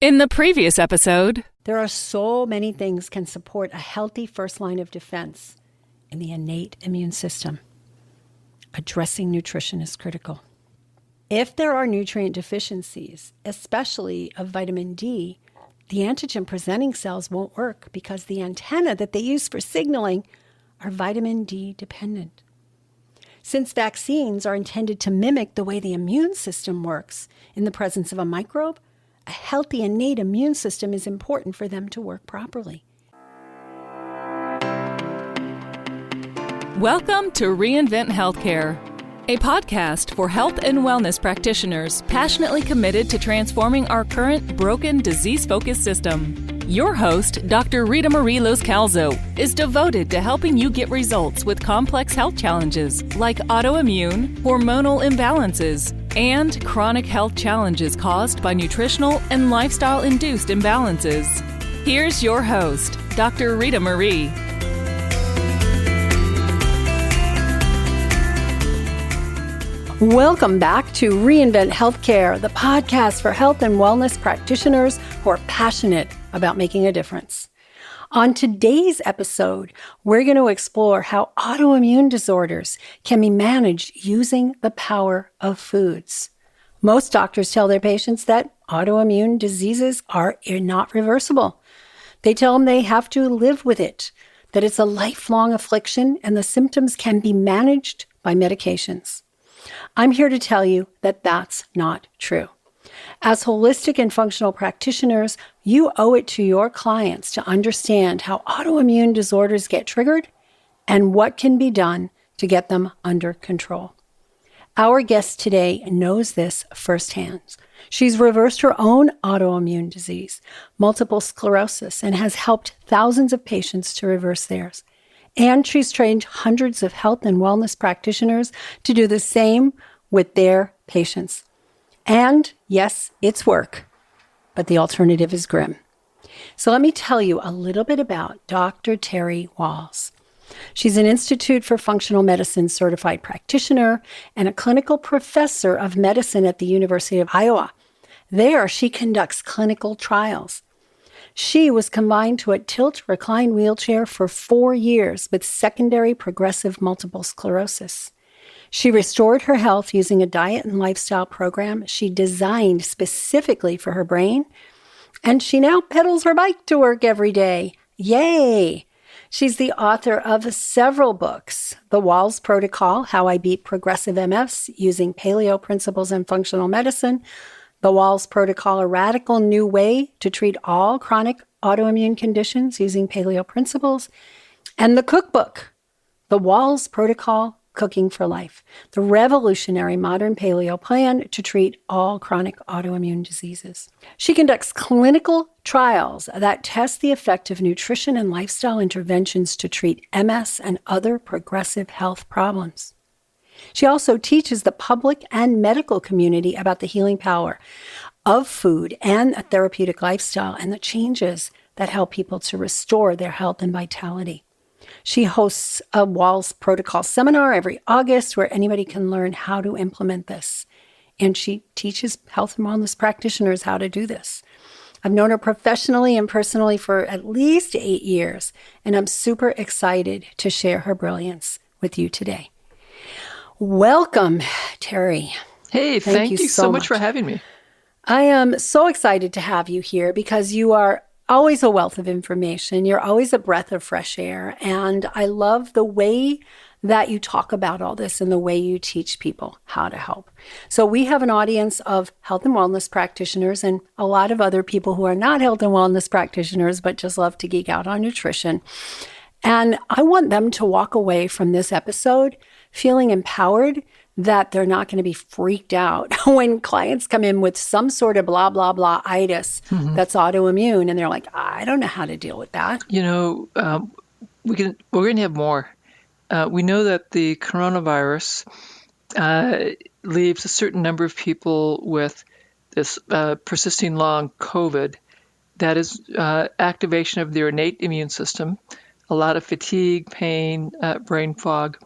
In the previous episode, there are so many things can support a healthy first line of defense in the innate immune system. Addressing nutrition is critical. If there are nutrient deficiencies, especially of vitamin D, the antigen-presenting cells won't work because the antenna that they use for signaling are vitamin D dependent. Since vaccines are intended to mimic the way the immune system works in the presence of a microbe, a healthy innate immune system is important for them to work properly. welcome to Reinvent Healthcare, a podcast for health and wellness practitioners passionately committed to transforming our current broken, disease-focused system. Your host, Dr. Rita Marie Los-Calzo, is devoted to helping you get results with complex health challenges like autoimmune, hormonal imbalances, and chronic health challenges caused by nutritional and lifestyle-induced imbalances. Here's your host, Dr. Rita Marie. Welcome back to Reinvent Healthcare, the podcast for health and wellness practitioners who are passionate about making a difference. On today's episode, we're going to explore how autoimmune disorders can be managed using the power of foods. Most doctors tell their patients that autoimmune diseases are not reversible. They tell them they have to live with it, that it's a lifelong affliction, and the symptoms can be managed by medications. I'm here to tell you that that's not true. As holistic and functional practitioners, you owe it to your clients to understand how autoimmune disorders get triggered and what can be done to get them under control. Our guest today knows this firsthand. She's reversed her own autoimmune disease, multiple sclerosis, and has helped thousands of patients to reverse theirs. And she's trained hundreds of health and wellness practitioners to do the same with their patients. And yes, it's work, but the alternative is grim. So let me tell you a little bit about Dr. Terry Wahls. She's an Institute for Functional Medicine certified practitioner and a clinical professor of medicine at the University of Iowa. There, she conducts clinical trials. She was confined to a tilt-recline wheelchair for 4 years with secondary progressive multiple sclerosis. She restored her health using a diet and lifestyle program she designed specifically for her brain, and she now pedals her bike to work every day. Yay! She's the author of several books: The Wahls Protocol, How I Beat Progressive MS Using Paleo Principles and Functional Medicine, The Wahls Protocol, A Radical New Way to Treat All Chronic Autoimmune Conditions Using Paleo Principles, and the cookbook, The Wahls Protocol, Cooking for Life, the revolutionary modern paleo plan to treat all chronic autoimmune diseases. She conducts clinical trials that test the effect of nutrition and lifestyle interventions to treat MS and other progressive health problems. She also teaches the public and medical community about the healing power of food and a therapeutic lifestyle and the changes that help people to restore their health and vitality. She hosts a Wahls Protocol seminar every August where anybody can learn how to implement this. And she teaches health and wellness practitioners how to do this. I've known her professionally and personally for at least 8 years, and I'm super excited to share her brilliance with you today. Welcome, Terry. Hey, thank you so much for having me. I am so excited to have you here because you are always a wealth of information. You're always a breath of fresh air. And I love the way that you talk about all this and the way you teach people how to help. So we have an audience of health and wellness practitioners and a lot of other people who are not health and wellness practitioners, but just love to geek out on nutrition. And I want them to walk away from this episode feeling empowered, that they're not going to be freaked out when clients come in with some sort of blah, blah, blah itis that's autoimmune. And they're like, I don't know how to deal with that. You know, we're going to have more. We know that the coronavirus leaves a certain number of people with this persisting long COVID. That is activation of their innate immune system, a lot of fatigue, pain, brain fog.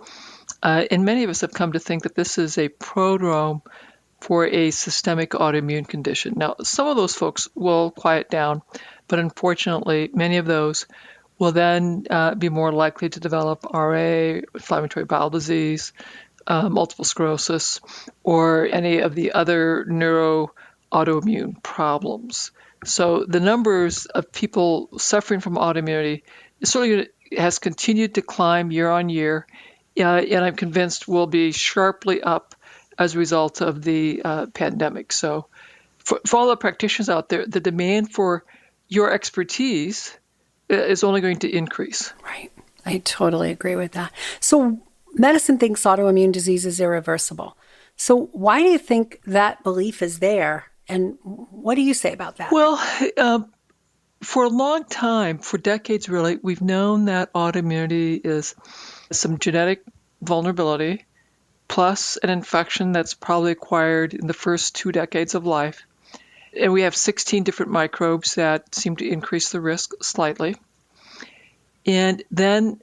And many of us have come to think that this is a prodrome for a systemic autoimmune condition. Now, some of those folks will quiet down, but unfortunately, many of those will then be more likely to develop RA, inflammatory bowel disease, multiple sclerosis, or any of the other autoimmune problems. So the numbers of people suffering from autoimmunity certainly has continued to climb year on year, and I'm convinced will be sharply up as a result of the pandemic. So for all the practitioners out there, the demand for your expertise is only going to increase. Right. I totally agree with that. So medicine thinks autoimmune disease is irreversible. So why do you think that belief is there? And what do you say about that? Well, for a long time, for decades really, we've known that autoimmunity is some genetic vulnerability plus an infection that's probably acquired in the first 2 decades of life. And we have 16 different microbes that seem to increase the risk slightly. And then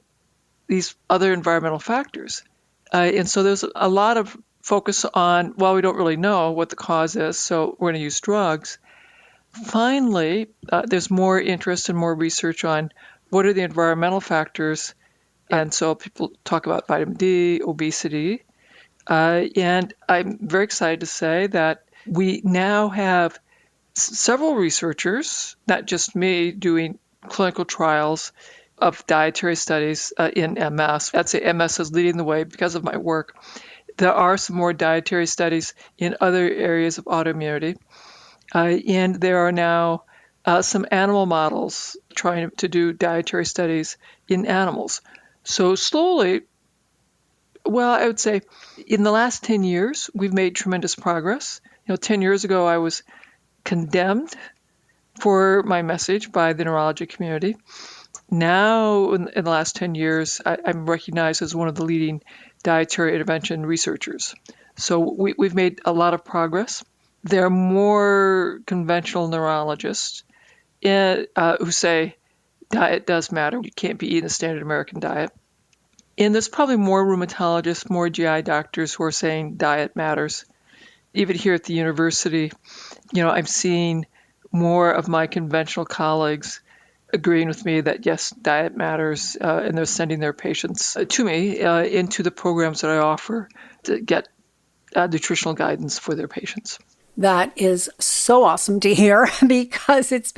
these other environmental factors. And so there's a lot of focus on, well, we don't really know what the cause is, so we're going to use drugs. Finally, there's more interest and more research on what are the environmental factors. And so people talk about vitamin D, obesity. And I'm very excited to say that we now have several researchers, not just me, doing clinical trials of dietary studies in MS. I'd say MS is leading the way because of my work. There are some more dietary studies in other areas of autoimmunity. And there are now some animal models trying to do dietary studies in animals. So slowly, well, I would say in the last 10 years, we've made tremendous progress. 10 years ago, I was condemned for my message by the neurology community. Now, in the last 10 years, I'm recognized as one of the leading dietary intervention researchers. So we've made a lot of progress. There are more conventional neurologists who say diet does matter. You can't be eating a standard American diet. And there's probably more rheumatologists, more GI doctors who are saying diet matters. Even here at the university, I'm seeing more of my conventional colleagues agreeing with me that yes, diet matters, and they're sending their patients to me into the programs that I offer to get nutritional guidance for their patients. That is so awesome to hear because it's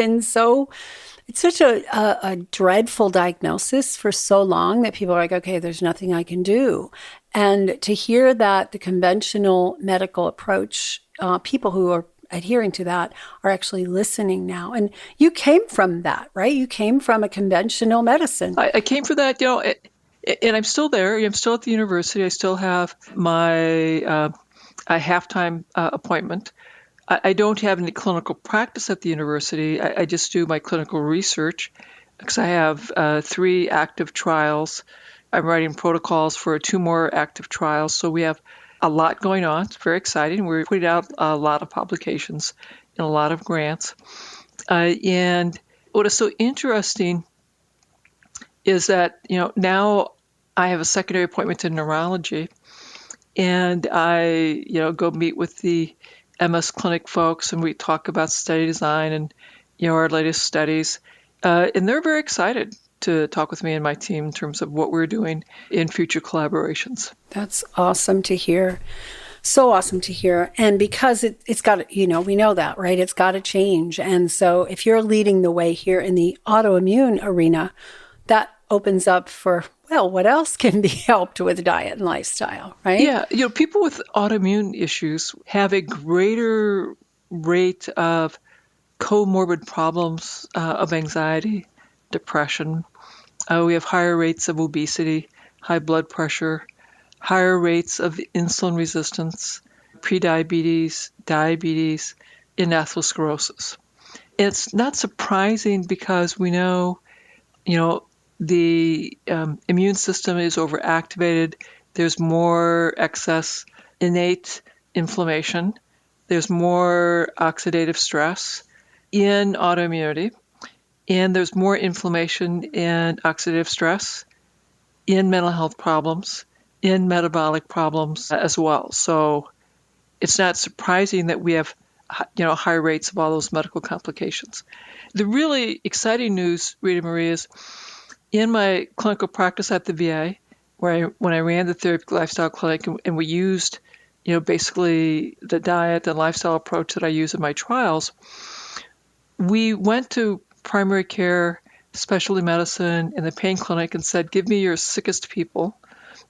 such a dreadful diagnosis for so long that people are like, okay, there's nothing I can do. And to hear that the conventional medical approach, people who are adhering to that are actually listening now. And you came from that, right? You came from a conventional medicine. I came from that, and I'm still there. I'm still at the university. I still have my a half-time appointment. I don't have any clinical practice at the university. I just do my clinical research because I have 3 active trials. I'm writing protocols for 2 more active trials. So we have a lot going on. It's very exciting. We're putting out a lot of publications and a lot of grants. And what is so interesting is that, now I have a secondary appointment in neurology, and I, go meet with the MS clinic folks, and we talk about study design and, our latest studies. And they're very excited to talk with me and my team in terms of what we're doing in future collaborations. That's awesome to hear. So awesome to hear. And because it's got to, we know that, right? It's got to change. And so if you're leading the way here in the autoimmune arena, that opens up for, well, what else can be helped with diet and lifestyle, right? Yeah. People with autoimmune issues have a greater rate of comorbid problems of anxiety, depression. We have higher rates of obesity, high blood pressure, higher rates of insulin resistance, prediabetes, diabetes, and atherosclerosis. It's not surprising because we know, the immune system is overactivated. There's more excess innate inflammation. There's more oxidative stress in autoimmunity. And there's more inflammation and oxidative stress in mental health problems, in metabolic problems as well. So it's not surprising that we have high rates of all those medical complications. The really exciting news, Rita Marie, is in my clinical practice at the VA, when I ran the therapeutic lifestyle clinic and we used, basically the diet and lifestyle approach that I use in my trials, we went to primary care, specialty medicine, and the pain clinic and said, give me your sickest people,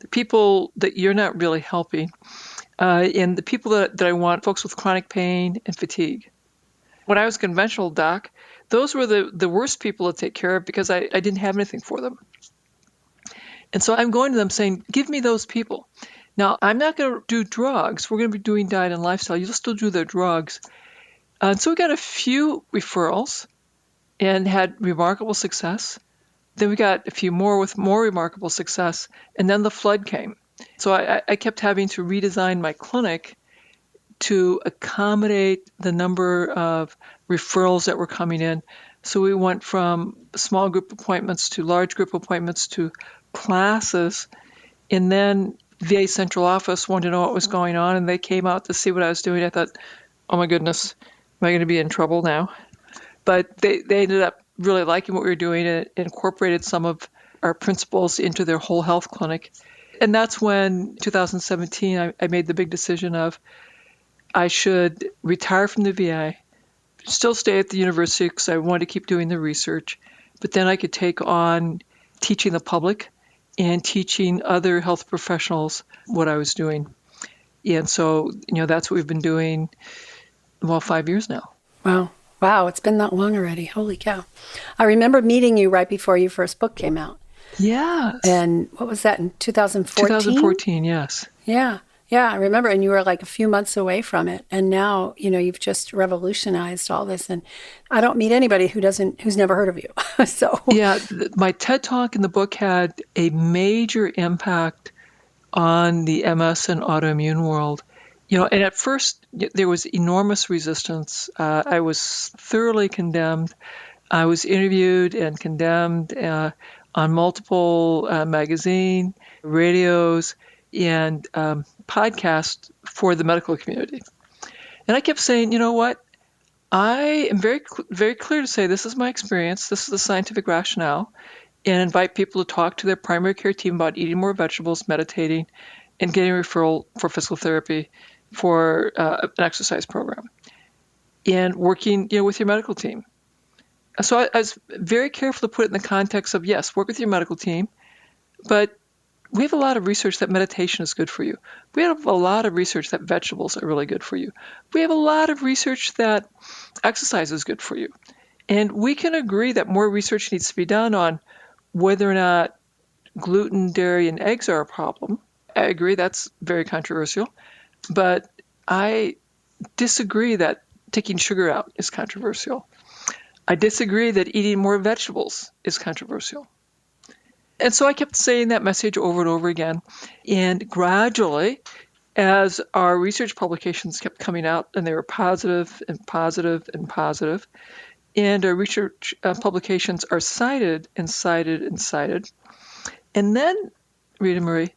the people that you're not really helping, and the people that I want, folks with chronic pain and fatigue. When I was a conventional doc, those were the worst people to take care of because I didn't have anything for them. And so I'm going to them saying, give me those people. Now, I'm not going to do drugs. We're going to be doing diet and lifestyle. You'll still do the drugs. And so we got a few referrals and had remarkable success. Then we got a few more with more remarkable success. And then the flood came. So I kept having to redesign my clinic to accommodate the number of referrals that were coming in. So we went from small group appointments to large group appointments to classes. And then VA central office wanted to know what was going on, and they came out to see what I was doing. I thought, oh my goodness, am I going to be in trouble now? But they ended up really liking what we were doing and incorporated some of our principles into their whole health clinic. And that's when, 2017, I made the big decision of I should retire from the VA, still stay at the university because I wanted to keep doing the research, but then I could take on teaching the public and teaching other health professionals what I was doing. And so, that's what we've been doing, 5 years now. Wow, it's been that long already. Holy cow. I remember meeting you right before your first book came out. Yes. And what was that, in 2014? 2014, yes. Yeah, I remember. And you were like a few months away from it. And now, you've just revolutionized all this. And I don't meet anybody who's never heard of you. So yeah, my TED Talk in the book had a major impact on the MS and autoimmune world. And at first there was enormous resistance. I was thoroughly condemned. I was interviewed and condemned on multiple magazine, radios, and podcasts for the medical community. And I kept saying, you know what? I am very, very clear to say this is my experience, this is the scientific rationale, and invite people to talk to their primary care team about eating more vegetables, meditating, and getting a referral for physical therapy for an exercise program, and working with your medical team. So I was very careful to put it in the context of, yes, work with your medical team, but we have a lot of research that meditation is good for you. We have a lot of research that vegetables are really good for you. We have a lot of research that exercise is good for you. And we can agree that more research needs to be done on whether or not gluten, dairy, and eggs are a problem. I agree that's very controversial. But I disagree that taking sugar out is controversial. I disagree that eating more vegetables is controversial. And so I kept saying that message over and over again. And gradually, as our research publications kept coming out, and they were positive and positive and positive, and our research publications are cited and cited and cited. And then, Rita Marie,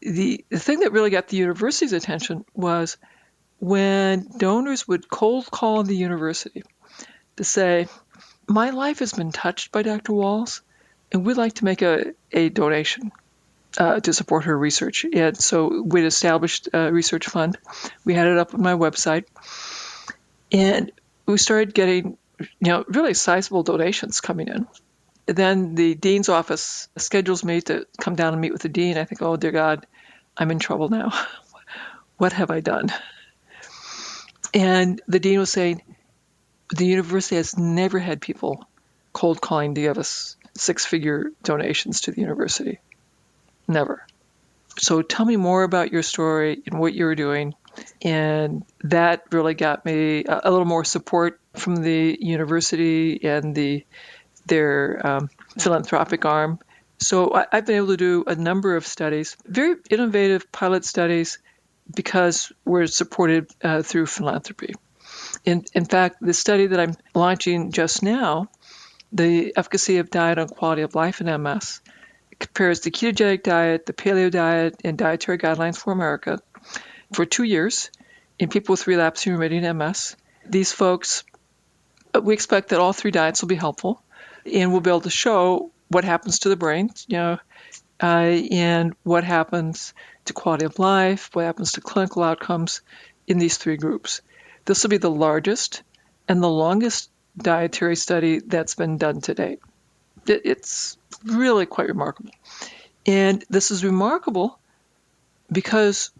the thing that really got the university's attention was when donors would cold call the university to say, my life has been touched by Dr. Wahls, and we'd like to make a donation to support her research. And so we'd established a research fund. We had it up on my website. And we started getting, really sizable donations coming in. And then the dean's office schedules me to come down and meet with the dean. I think, oh, dear God, I'm in trouble now. What have I done? And the dean was saying, the university has never had people cold calling to give us six-figure donations to the university. Never. So tell me more about your story and what you were doing. And that really got me a little more support from the university and their philanthropic arm. So I've been able to do a number of studies, very innovative pilot studies, because we're supported through philanthropy. In fact, the study that I'm launching just now, the efficacy of diet on quality of life in MS, compares the ketogenic diet, the paleo diet, and dietary guidelines for America for 2 years. in people with relapsing remitting MS. These folks, we expect that all 3 diets will be helpful, and we'll be able to show what happens to the brain, and what happens to quality of life, what happens to clinical outcomes in these 3 groups. This will be the largest and the longest dietary study that's been done to date. It's really quite remarkable. And this is remarkable because,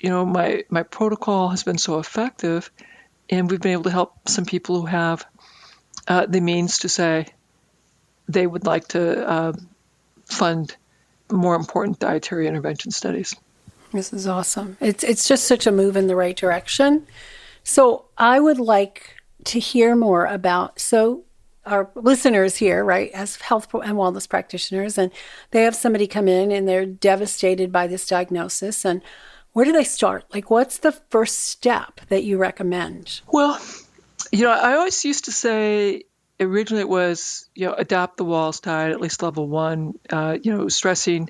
my protocol has been so effective, and we've been able to help some people who have the means to say they would like to fund more important dietary intervention studies. This is awesome. It's just such a move in the right direction. So I would like to hear more about, our listeners here, right, as health and wellness practitioners, and they have somebody come in and they're devastated by this diagnosis. And where do they start? Like, what's the first step that you recommend? Well, I always used to say, originally it was, adopt the Wahls diet, at least level 1, stressing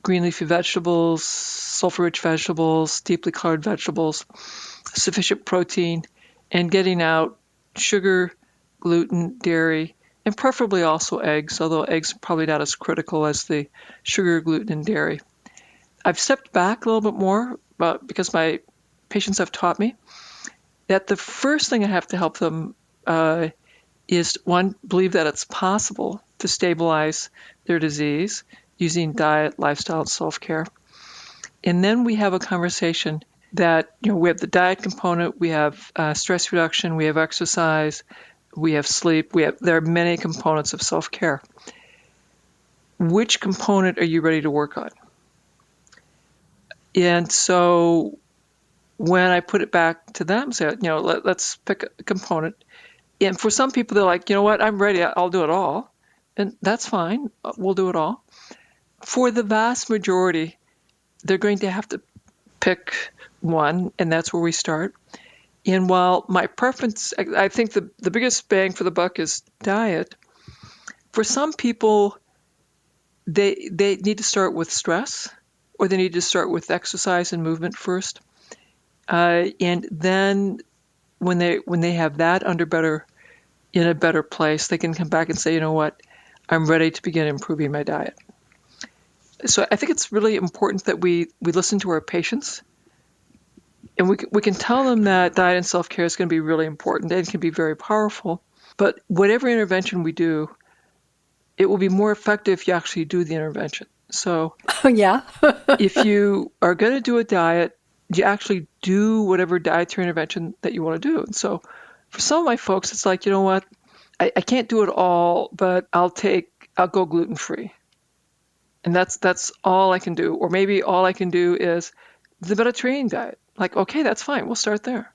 green leafy vegetables, sulfur-rich vegetables, deeply colored vegetables, sufficient protein, and getting out sugar, gluten, dairy, and preferably also eggs, although eggs are probably not as critical as the sugar, gluten, and dairy. I've stepped back a little bit more because my patients have taught me that the first thing I have to help them is, one, believe that it's possible to stabilize their disease using diet, lifestyle, and self-care. And then we have a conversation that, we have the diet component, we have stress reduction, we have exercise, we have sleep, there are many components of self-care. Which component are you ready to work on? And so when I put it back to them, say, let's pick a component. And for some people, they're like, you know what, I'm ready, I'll do it all. And that's fine, we'll do it all. For the vast majority, they're going to have to pick one, and that's where we start. And while my preference, I think the biggest bang for the buck is diet, for some people, they need to start with stress, or they need to start with exercise and movement first. And then when they have that in a better place, they can come back and say, you know what, I'm ready to begin improving my diet. So I think it's really important that we listen to our patients, and we can tell them that diet and self-care is going to be really important and can be very powerful. But whatever intervention we do, it will be more effective if you actually do the intervention. So yeah. if you are going to do a diet, you actually do whatever dietary intervention that you want to do. And so for some of my folks, it's like, you know what, I can't do it all, but I'll go gluten-free. And that's all I can do. Or maybe all I can do is the Mediterranean diet. Like, okay, that's fine. We'll start there.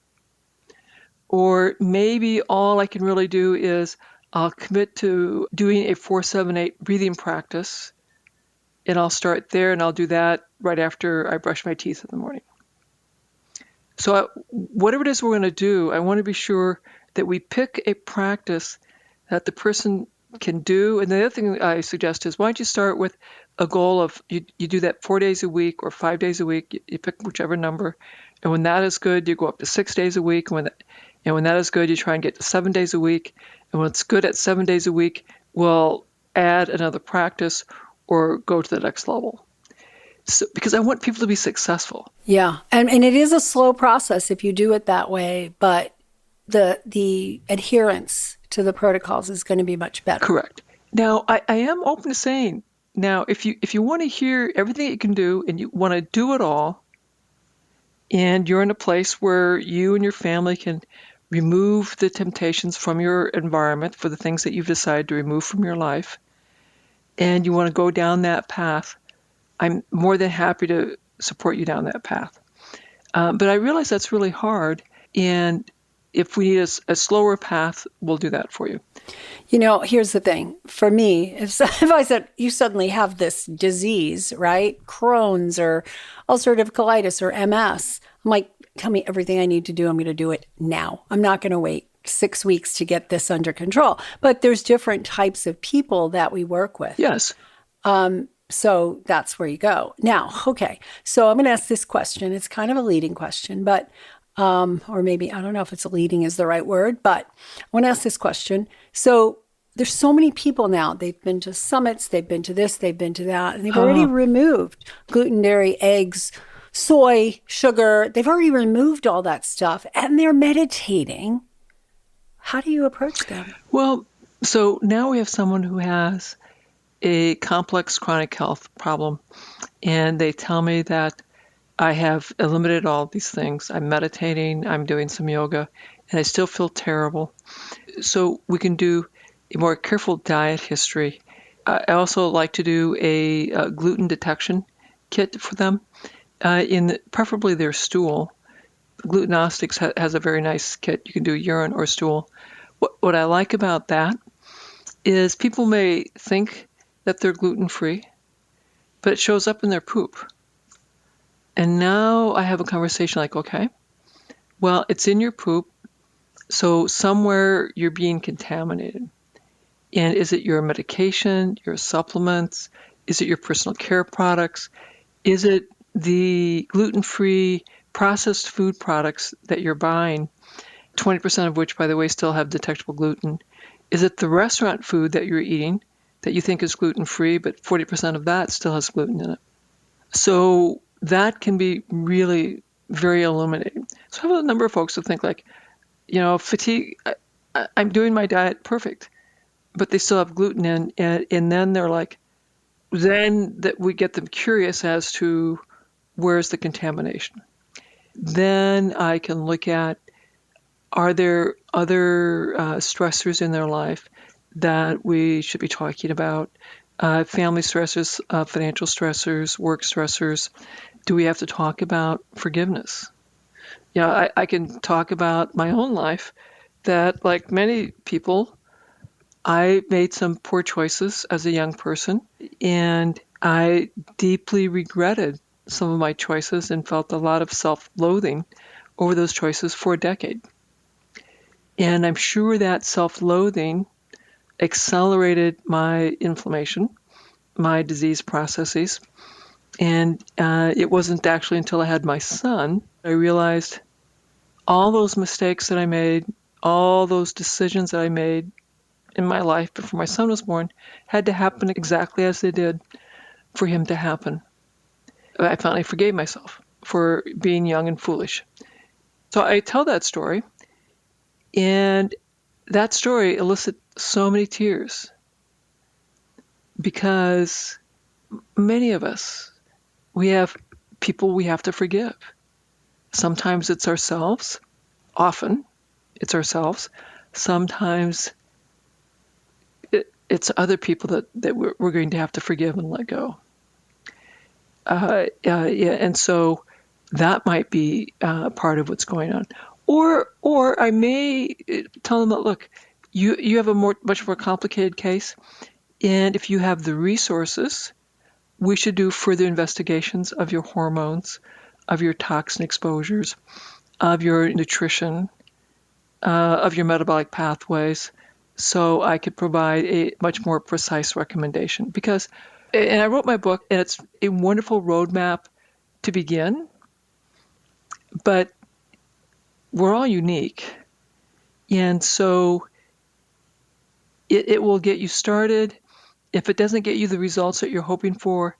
Or maybe all I can really do is I'll commit to doing a 4-7-8 breathing practice, and I'll start there, and I'll do that right after I brush my teeth in the morning. So whatever it is we're going to do, I want to be sure that we pick a practice that the person can do. And the other thing I suggest is, why don't you start with a goal of you do that 4 days a week or 5 days a week. You pick whichever number. And when that is good, you go up to 6 days a week. And when that is good, you try and get to 7 days a week. And when it's good at 7 days a week, we'll add another practice or go to the next level. So, because I want people to be successful. Yeah. And it is a slow process if you do it that way, but the adherence to the protocols is going to be much better. Correct. Now, I am open to saying, now, if you want to hear everything that you can do and you want to do it all, and you're in a place where you and your family can remove the temptations from your environment for the things that you've decided to remove from your life, and you want to go down that path, I'm more than happy to support you down that path. But I realize that's really hard, and if we need a slower path, we'll do that for you. You know, here's the thing. For me, if I said, you suddenly have this disease, right? Crohn's or ulcerative colitis or MS, I'm like, tell me everything I need to do. I'm going to do it now. I'm not going to wait 6 weeks to get this under control. But there's different types of people that we work with. Yes. So that's where you go. Now, okay. So I'm going to ask this question. It's kind of a leading question, but or maybe, I don't know if it's leading is the right word, but I want to ask this question. So there's so many people now, they've been to summits, they've been to this, they've been to that, and they've already removed gluten, dairy, eggs, soy, sugar. They've already removed all that stuff and they're meditating. How do you approach them? Well, so now we have someone who has a complex chronic health problem, and they tell me that I have eliminated all these things. I'm meditating, I'm doing some yoga, and I still feel terrible. So we can do a more careful diet history. I also like to do a gluten detection kit for them, preferably their stool. Glutenostics has a very nice kit. You can do urine or stool. What I like about that is people may think that they're gluten-free, but it shows up in their poop. And now I have a conversation like, okay, well, it's in your poop, so somewhere you're being contaminated. And is it your medication, your supplements? Is it your personal care products? Is it the gluten-free processed food products that you're buying, 20% of which, by the way, still have detectable gluten? Is it the restaurant food that you're eating that you think is gluten-free, but 40% of that still has gluten in it? So that can be really very illuminating. So I have a number of folks who think like, fatigue, I'm doing my diet perfect, but they still have gluten in, and then they're like, then that we get them curious as to where's the contamination. Then I can look at, are there other stressors in their life that we should be talking about? Family stressors, financial stressors, work stressors. Do we have to talk about forgiveness? I can talk about my own life that, like many people, I made some poor choices as a young person, and I deeply regretted some of my choices and felt a lot of self-loathing over those choices for a decade. And I'm sure that self-loathing accelerated my inflammation, my disease processes. And it wasn't actually until I had my son, I realized all those mistakes that I made, all those decisions that I made in my life before my son was born had to happen exactly as they did for him to happen. I finally forgave myself for being young and foolish. So I tell that story, and that story elicits so many tears because many of us, we have people we have to forgive. Sometimes it's ourselves. Often it's ourselves. Sometimes it's other people that we're going to have to forgive and let go. And so that might be part of what's going on. Or I may tell them that, look, you have a much more complicated case, and if you have the resources, we should do further investigations of your hormones, of your toxin exposures, of your nutrition, of your metabolic pathways, so I could provide a much more precise recommendation. Because, and I wrote my book, and it's a wonderful roadmap to begin, but we're all unique. And so it will get you started. If it doesn't get you the results that you're hoping for,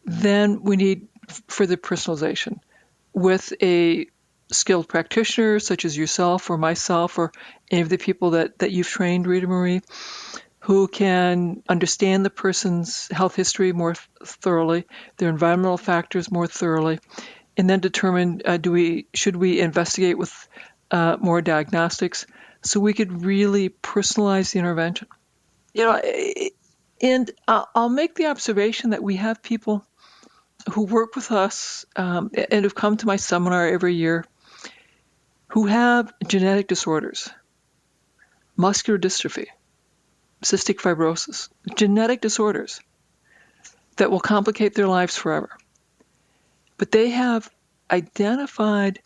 then we need further personalization with a skilled practitioner such as yourself or myself or any of the people that you've trained, Rita Marie, who can understand the person's health history more thoroughly, their environmental factors more thoroughly, and then determine should we investigate with more diagnostics so we could really personalize the intervention. And I'll make the observation that we have people who work with us and have come to my seminar every year who have genetic disorders, muscular dystrophy, cystic fibrosis, genetic disorders that will complicate their lives forever. But they have identified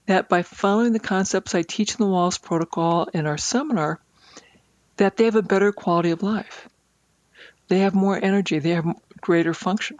that by following the concepts I teach in the Wahls protocol in our seminar, that they have a better quality of life. They have more energy. They have greater function.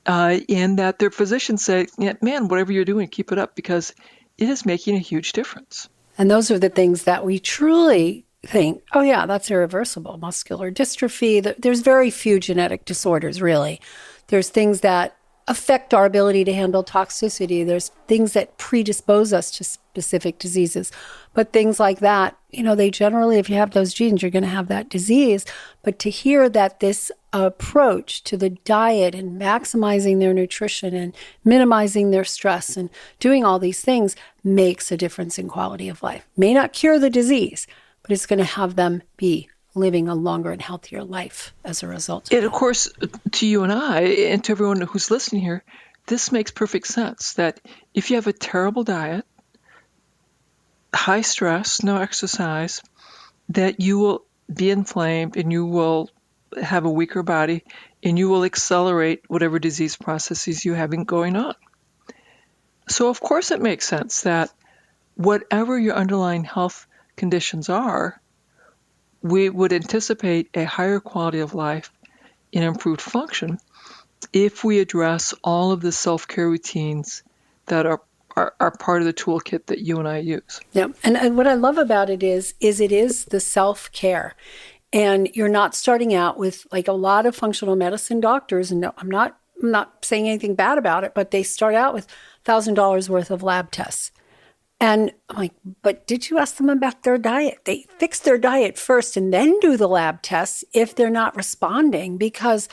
And that their physicians say, yeah, man, whatever you're doing, keep it up, because it is making a huge difference. And those are the things that we truly think, oh yeah, that's irreversible. Muscular dystrophy. There's very few genetic disorders, really. There's things that affect our ability to handle toxicity. There's things that predispose us to specific diseases. But things like that, they generally, if you have those genes, you're going to have that disease. But to hear that this approach to the diet and maximizing their nutrition and minimizing their stress and doing all these things makes a difference in quality of life. May not cure the disease, but it's going to have them be living a longer and healthier life as a result. And of course, to you and I, and to everyone who's listening here, this makes perfect sense that if you have a terrible diet, high stress, no exercise, that you will be inflamed and you will have a weaker body and you will accelerate whatever disease processes you have going on. So of course it makes sense that whatever your underlying health conditions are, we would anticipate a higher quality of life and improved function if we address all of the self-care routines that are part of the toolkit that you and I use. Yeah, and what I love about it is it is the self-care. And you're not starting out with, like a lot of functional medicine doctors, and no, I'm not saying anything bad about it, but they start out with $1,000 worth of lab tests. And I'm like, but did you ask them about their diet? They fix their diet first and then do the lab tests if they're not responding, because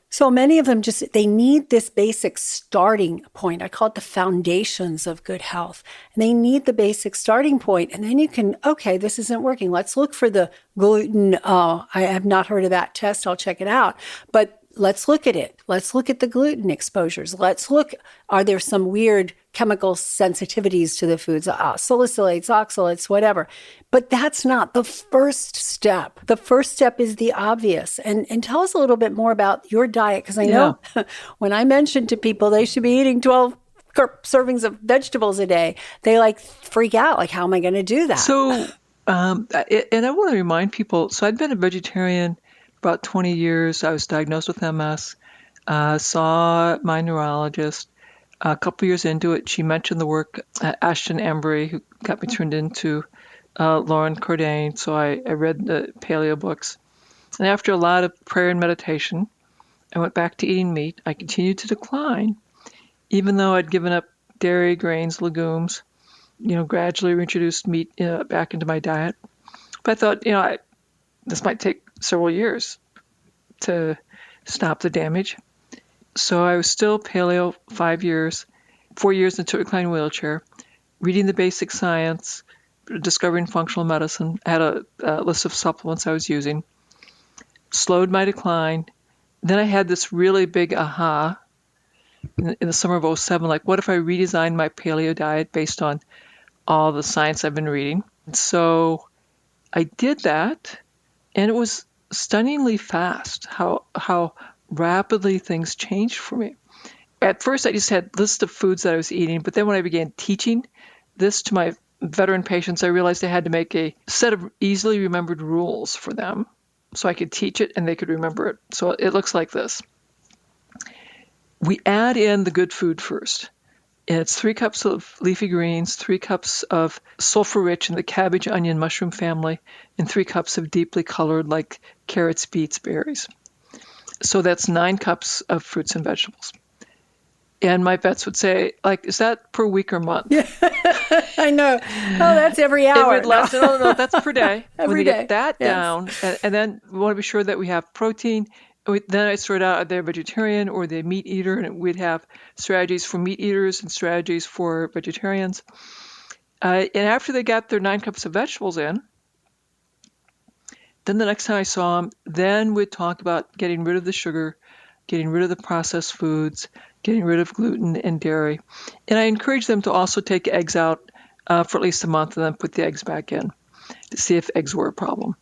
so many of them they need this basic starting point. I call it the foundations of good health. And they need the basic starting point. And then you can, okay, this isn't working. Let's look for the gluten. I have not heard of that test. I'll check it out. But let's look at it. Let's look at the gluten exposures. Let's look, are there some weird chemical sensitivities to the foods, salicylates, oxalates, whatever. But that's not the first step. The first step is the obvious. And tell us a little bit more about your diet, because I know when I mention to people they should be eating 12 servings of vegetables a day, they freak out. How am I going to do that? So, and I want to remind people, so I'd been a vegetarian about 20 years. I was diagnosed with MS, saw my neurologist. A couple years into it, she mentioned the work Ashton Embry, who got me turned into Lauren Cordain. So I read the paleo books. And after a lot of prayer and meditation, I went back to eating meat. I continued to decline, even though I'd given up dairy, grains, legumes, gradually reintroduced meat back into my diet. But I thought, this might take several years to stop the damage. So I was still paleo 5 years, 4 years into a reclining wheelchair, reading the basic science, discovering functional medicine. I had a list of supplements I was using, slowed my decline. Then I had this really big aha in the summer of 2007, what if I redesigned my paleo diet based on all the science I've been reading? And so I did that, and it was stunningly fast how rapidly things changed for me. At first, I just had lists of foods that I was eating, but then when I began teaching this to my veteran patients, I realized I had to make a set of easily remembered rules for them so I could teach it and they could remember it. So it looks like this. We add in the good food first. And it's 3 cups of leafy greens, 3 cups of sulfur-rich in the cabbage, onion, mushroom family, and 3 cups of deeply colored like carrots, beets, berries. So that's 9 cups of fruits and vegetables. And my vets would say, is that per week or month? Yeah. I know. Oh, that's every hour. No, that's per day. Every day. Get that down, and then we want to be sure that we have protein. Then I sort out, are they a vegetarian or are they a meat eater? And we'd have strategies for meat eaters and strategies for vegetarians. And after they got their 9 cups of vegetables in, then the next time I saw them, then we'd talk about getting rid of the sugar, getting rid of the processed foods, getting rid of gluten and dairy. And I encourage them to also take eggs out for at least a month and then put the eggs back in to see if eggs were a problem.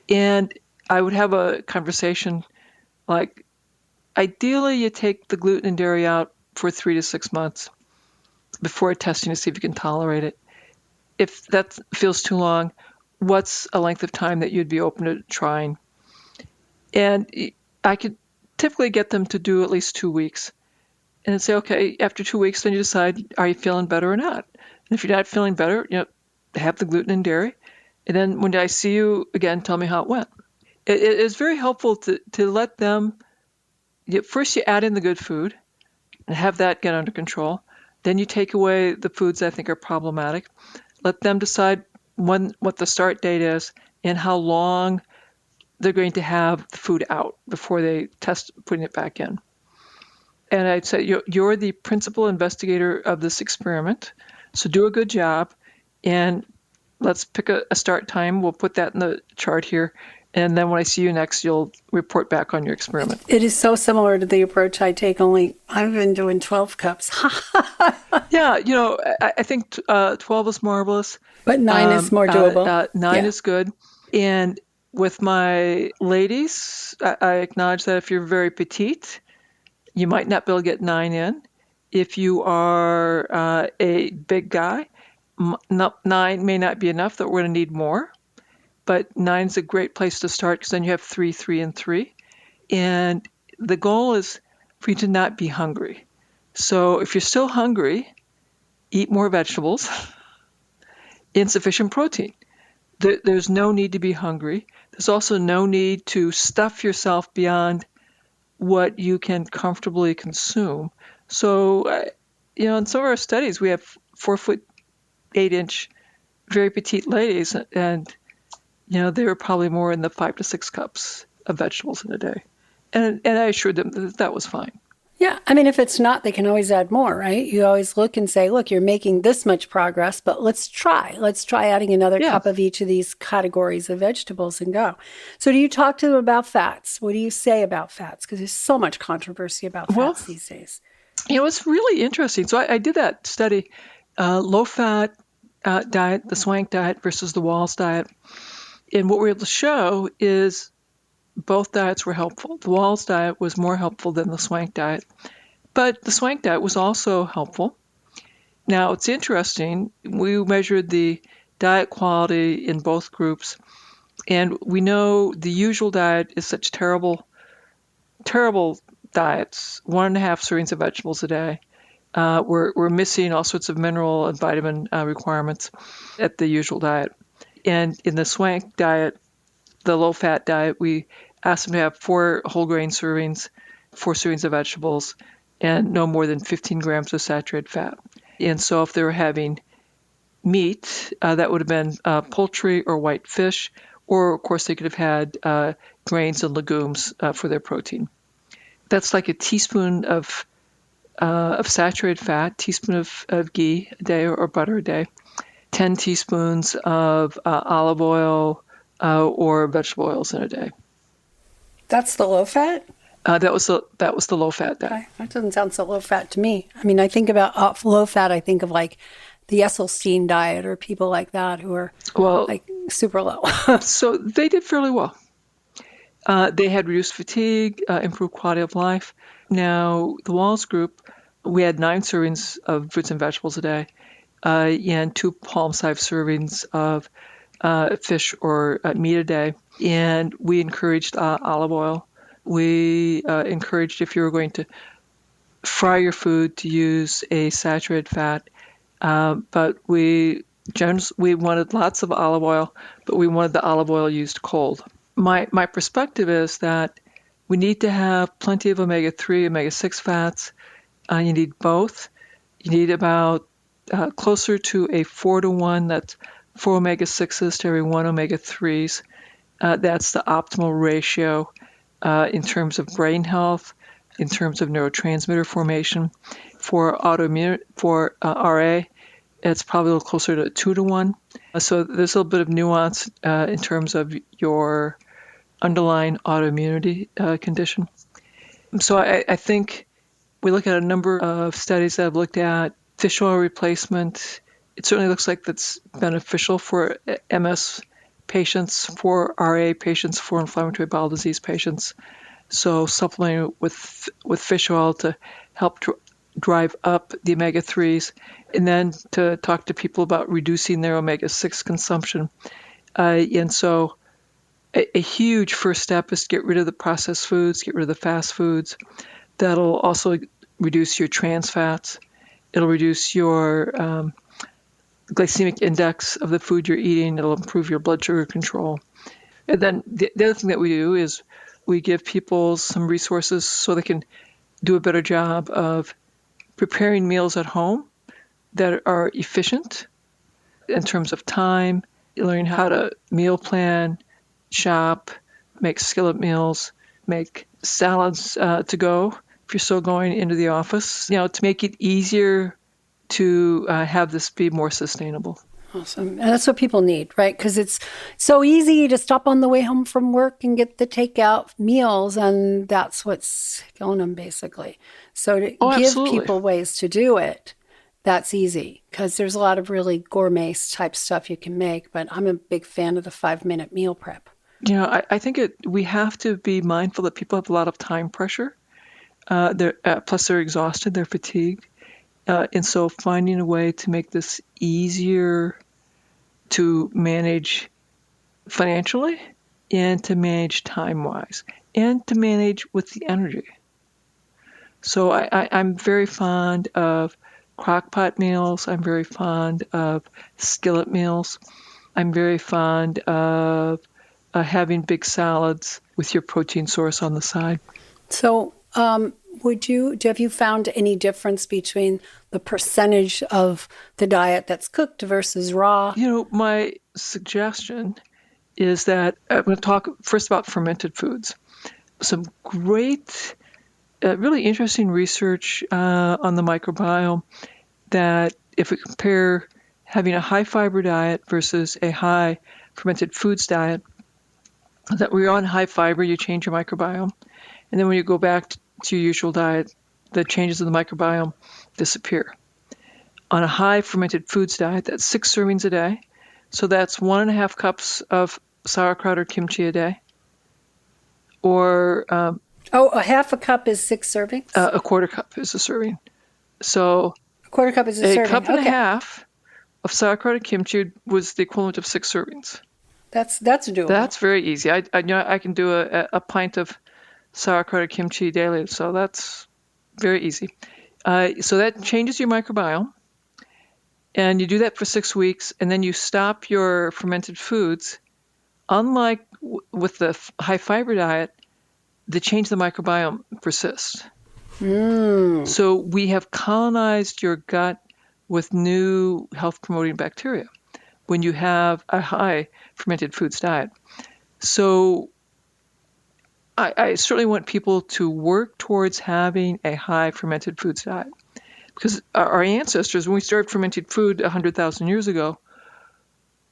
And I would have a conversation ideally you take the gluten and dairy out for 3 to 6 months before testing to see if you can tolerate it. If that feels too long, what's a length of time that you'd be open to trying? And I could typically get them to do at least 2 weeks. And say, okay, after 2 weeks, then you decide, are you feeling better or not? And if you're not feeling better, have the gluten and dairy. And then when I see you again, tell me how it went. It is very helpful to let them, first you add in the good food and have that get under control. Then you take away the foods I think are problematic. Let them decide what the start date is and how long they're going to have the food out before they test putting it back in. And I'd say you're the principal investigator of this experiment, so do a good job, and let's pick a start time. We'll put that in the chart here, and then when I see you next, you'll report back on your experiment. It is so similar to the approach I take, only I've been doing 12 cups. Yeah, I think 12 is marvelous. But 9 is more doable. 9 is good. And with my ladies, I acknowledge that if you're very petite, you might not be able to get 9 in. If you are a big guy, 9 may not be enough, that we're going to need more. But 9 is a great place to start because then you have 3, 3, and 3. And the goal is for you to not be hungry. So if you're still hungry, eat more vegetables, insufficient protein. There's no need to be hungry. There's also no need to stuff yourself beyond what you can comfortably consume. So, in some of our studies, we have 4'8" very petite ladies, and they were probably more in the 5 to 6 cups of vegetables in a day. And I assured them that was fine. Yeah, I mean, if it's not, they can always add more, right? You always look and say, look, you're making this much progress, but let's try adding another cup of each of these categories of vegetables and go. So do you talk to them about fats? What do you say about fats? Because there's so much controversy about fats these days. It's really interesting. So I did that study, low-fat diet, the Swank diet versus the Wahls diet. And what we were able to show is both diets were helpful. The Wahls diet was more helpful than the Swank diet, but the Swank diet was also helpful. Now, it's interesting. We measured the diet quality in both groups, and we know the usual diet is such terrible diets, 1.5 servings of vegetables a day. We're missing all sorts of mineral and vitamin requirements at the usual diet. And in the Swank diet, the low-fat diet, we asked them to have 4 whole grain servings, 4 servings of vegetables, and no more than 15 grams of saturated fat. And so if they were having meat, that would have been poultry or white fish, or of course they could have had grains and legumes for their protein. That's like a teaspoon of saturated fat, teaspoon of ghee a day or butter a day, 10 teaspoons of olive oil or vegetable oils in a day. That's the low fat? That was the low fat diet. Okay. That doesn't sound so low fat to me. I mean, I think about low fat, I think of like the Esselstyn diet or people like that who are like super low. So they did fairly well. They had reduced fatigue, improved quality of life. Now, the Wahls group, we had 9 servings of fruits and vegetables a day and 2 palm-sized servings of fish or meat a day. And we encouraged olive oil. We encouraged, if you were going to fry your food, to use a saturated fat. But we wanted lots of olive oil, but we wanted the olive oil used cold. My perspective is that we need to have plenty of omega-3, omega-6 fats. You need both. You need about closer to a 4-to-1. That's 4 omega-6s to every 1 omega-3s. That's the optimal ratio in terms of brain health, in terms of neurotransmitter formation. For autoimmune, for RA, it's probably a little closer to 2-to-1. So there's a little bit of nuance in terms of your underlying autoimmunity condition. So I think we look at a number of studies that have looked at fish oil replacement. It certainly looks like that's beneficial for MS patients, for RA patients, for inflammatory bowel disease patients. So supplementing with fish oil to help drive up the omega-3s, and then to talk to people about reducing their omega-6 consumption. And so a huge first step is to get rid of the processed foods, get rid of the fast foods. That'll also reduce your trans fats. It'll reduce your glycemic index of the food you're eating. It'll improve your blood sugar control. And then the other thing that we do is we give people some resources so they can do a better job of preparing meals at home that are efficient in terms of time, learning how to meal plan, shop, make skillet meals, make salads to go if you're still going into the office, to make it easier to have this be more sustainable. Awesome. And that's what people need, right? Because it's so easy to stop on the way home from work and get the takeout meals, and that's what's killing them, basically. So to give absolutely. people ways to do it, that's easy, because there's a lot of really gourmet type stuff you can make, but I'm a big fan of the 5-minute meal prep. I think we have to be mindful that people have a lot of time pressure. Plus they're exhausted, they're fatigued. And so finding a way to make this easier to manage financially and to manage time-wise and to manage with the energy. So I'm very fond of crock-pot meals. I'm very fond of skillet meals. I'm very fond of having big salads with your protein source on the side. So have you found any difference between the percentage of the diet that's cooked versus raw? My suggestion is that I'm going to talk first about fermented foods. Some great, really interesting research on the microbiome that if we compare having a high fiber diet versus a high fermented foods diet, that when you're on high fiber, you change your microbiome. And then when you go back to your usual diet, the changes in the microbiome disappear. On a high fermented foods diet, that's 6 servings a day. So that's 1.5 cups of sauerkraut or kimchi a day. Or a half a cup is 6 servings? A quarter cup is a serving. So a quarter cup is a serving. A cup and a half of sauerkraut and kimchi was the equivalent of 6 servings. That's doable. That's very easy. I can do a pint of sauerkraut or kimchi daily, so that's very easy. So that changes your microbiome, and you do that for 6 weeks, and then you stop your fermented foods. Unlike with the high fiber diet, the change in the microbiome persists. So we have colonized your gut with new health-promoting bacteria when you have a high fermented foods diet. So I certainly want people to work towards having a high fermented foods diet, because our ancestors, when we started fermented food 100,000 years ago,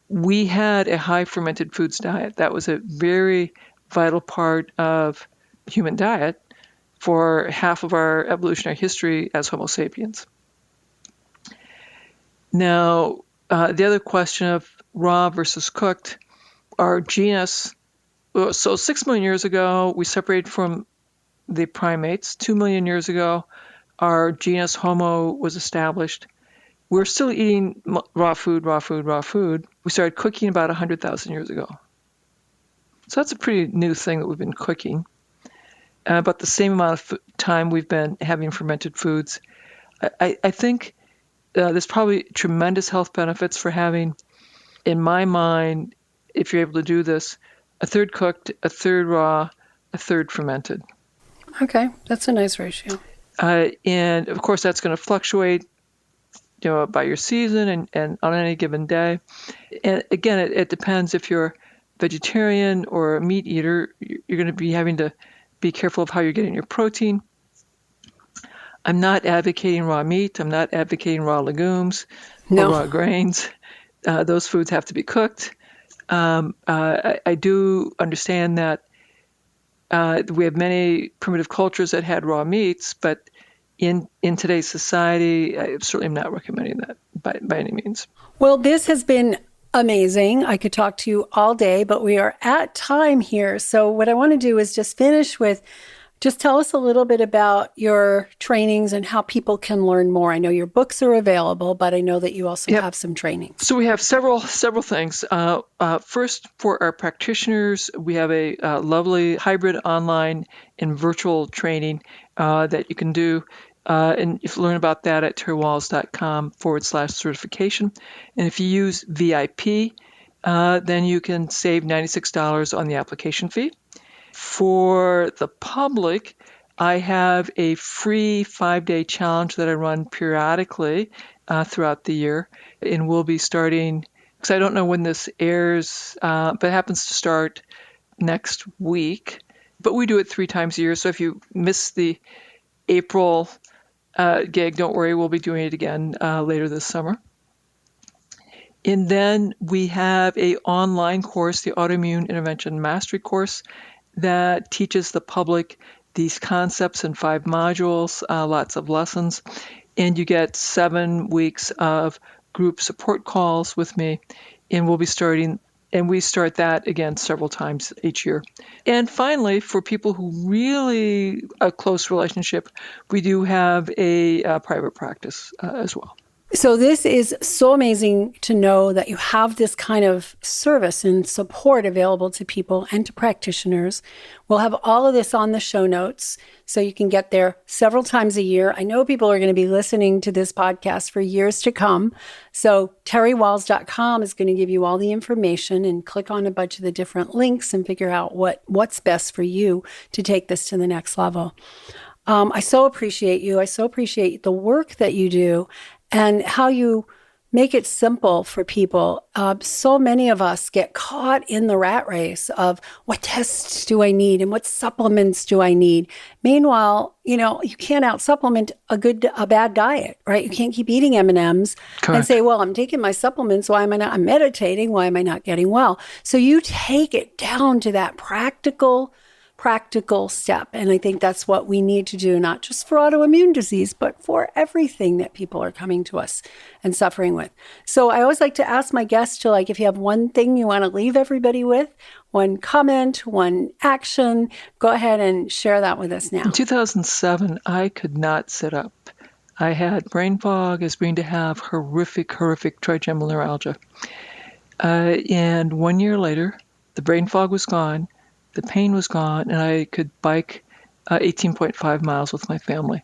we had a high fermented foods diet. That was a very vital part of human diet for half of our evolutionary history as Homo sapiens. Now, the other question of raw versus cooked, our genus. So 6 million years ago, we separated from the primates. 2 million years ago, our genus Homo was established. We're still eating raw food. We started cooking about 100,000 years ago. So that's a pretty new thing that we've been cooking. About the same amount of time we've been having fermented foods. I think there's probably tremendous health benefits for having, in my mind, if you're able to do this, a third cooked, a third raw, a third fermented. Okay, that's a nice ratio. And of course, that's going to fluctuate, by your season and on any given day. And again, it depends if you're vegetarian or a meat eater. You're going to be having to be careful of how you're getting your protein. I'm not advocating raw meat. I'm not advocating raw legumes or raw grains. Those foods have to be cooked. I do understand that we have many primitive cultures that had raw meats, but in today's society, I certainly am not recommending that by any means. Well, this has been amazing. I could talk to you all day, but we are at time here. So what I want to do is just finish with, just tell us a little bit about your trainings and how people can learn more. I know your books are available, but I know that you also have some trainings. So we have several things. First, for our practitioners, we have a lovely hybrid online and virtual training that you can do. And you can learn about that at terrywahls.com/certification. And if you use VIP, then you can save $96 on the application fee. For the public, I have a free 5-day challenge that I run periodically throughout the year. And we'll be starting, because I don't know when this airs, but it happens to start next week. But we do it 3 times a year. So if you miss the April gig, don't worry, we'll be doing it again later this summer. And then we have an online course, the Autoimmune Intervention Mastery course, that teaches the public these concepts in 5 modules, lots of lessons, and you get 7 weeks of group support calls with me, and we start that again several times each year. And finally, for people who really a close relationship, we do have a private practice as well. So this is so amazing to know that you have this kind of service and support available to people and to practitioners. We'll have all of this on the show notes so you can get there several times a year. I know people are going to be listening to this podcast for years to come. So terrywahls.com is going to give you all the information, and click on a bunch of the different links and figure out what's best for you to take this to the next level. I so appreciate you. I so appreciate the work that you do and how you make it simple for people. So many of us get caught in the rat race of what tests do I need and what supplements do I need? Meanwhile, you can't out-supplement a bad diet, right? You can't keep eating M&Ms and say, well, I'm taking my supplements. Why am I not? I'm meditating. Why am I not getting well? So you take it down to that practical step. And I think that's what we need to do, not just for autoimmune disease, but for everything that people are coming to us and suffering with. So I always like to ask my guests to, if you have one thing you want to leave everybody with, one comment, one action, go ahead and share that with us now. In 2007, I could not sit up. I had brain fog. I was going to have horrific trigeminal neuralgia. And 1 year later, the brain fog was gone. The pain was gone, and I could bike 18.5 miles with my family.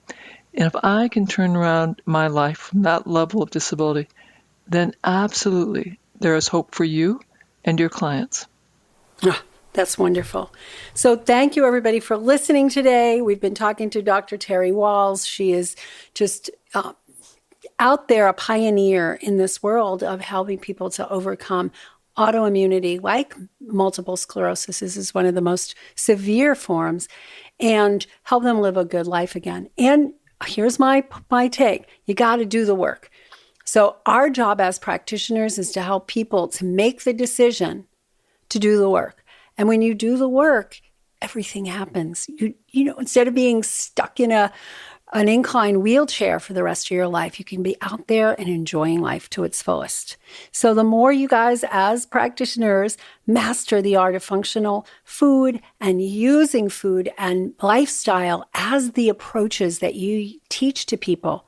And if I can turn around my life from that level of disability, then absolutely there is hope for you and your clients. That's wonderful. So thank you, everybody, for listening today. We've been talking to Dr. Terry Wahls. She is just out there, a pioneer in this world of helping people to overcome autoimmunity, like multiple sclerosis. This is one of the most severe forms, and help them live a good life again. And here's my take. You got to do the work. So our job as practitioners is to help people to make the decision to do the work. And when you do the work, everything happens. You instead of being stuck in an incline wheelchair for the rest of your life, you can be out there and enjoying life to its fullest. So the more you guys as practitioners master the art of functional food and using food and lifestyle as the approaches that you teach to people,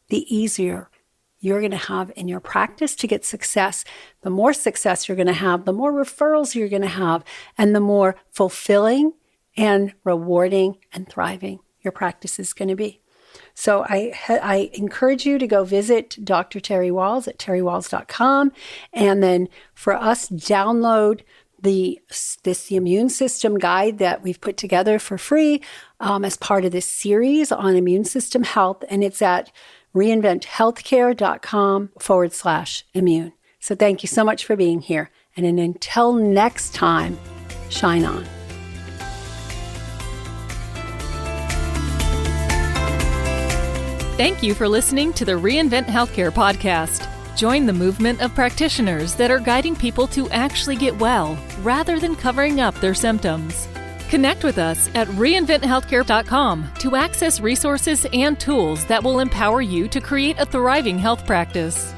the easier you're going to have in your practice to get success. The more success you're going to have, the more referrals you're going to have, and the more fulfilling and rewarding and thriving your practice is going to be. So I encourage you to go visit Dr. Terry Wahls at terrywahls.com, and then for us, download the immune system guide that we've put together for free as part of this series on immune system health, and it's at reinventhealthcare.com/immune. So thank you so much for being here, and until next time, shine on. Thank you for listening to the Reinvent Healthcare podcast. Join the movement of practitioners that are guiding people to actually get well rather than covering up their symptoms. Connect with us at reinventhealthcare.com to access resources and tools that will empower you to create a thriving health practice.